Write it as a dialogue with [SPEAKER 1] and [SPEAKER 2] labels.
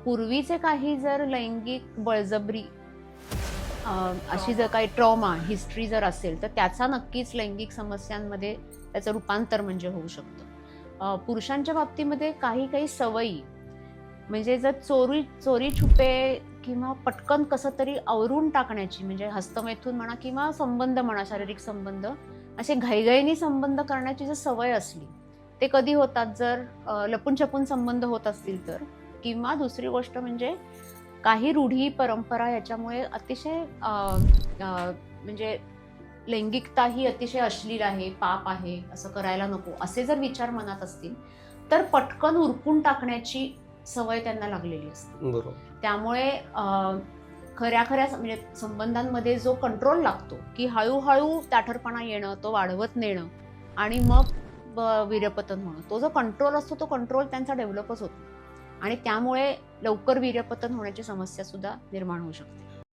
[SPEAKER 1] पूर्वीचे काही जर लैंगिक बळजबरी अशी जर काही ट्रॉमा हिस्ट्री जर असेल तर त्याचा नक्कीच लैंगिक समस्यांमध्ये त्याचं रूपांतर म्हणजे होऊ शकतं. पुरुषांच्या बाबतीमध्ये काही काही सवयी म्हणजे जर चोरी छुपे किंवा पटकन कसं तरी आवरून टाकण्याची म्हणजे हस्तमैथून म्हणा किंवा संबंध म्हणा शारीरिक संबंध असे घाईघाईने संबंध करण्याची जर सवय असली ते कधी होतात जर लपून छपून संबंध होत असतील तर. किंवा दुसरी गोष्ट म्हणजे काही रूढी परंपरा याच्यामुळे अतिशय म्हणजे लैंगिकता ही अतिशय अश्लील आहे पाप आहे असं करायला नको असे जर विचार मनात असतील तर पटकन उरकून टाकण्याची सवय त्यांना लागलेली असते.
[SPEAKER 2] बरोबर.
[SPEAKER 1] त्यामुळे खऱ्या म्हणजे संबंधांमध्ये जो कंट्रोल लागतो की हळूहळू ताठरपणा येणं तो वाढवत नेणं आणि मग वीर्यपतन होणं तो जो कंट्रोल असतो तो कंट्रोल त्यांचा डेव्हलपच होतो आणि त्यामुळे लवकर वीर्यपतन होण्याची समस्या सुद्धा निर्माण होऊ शकते.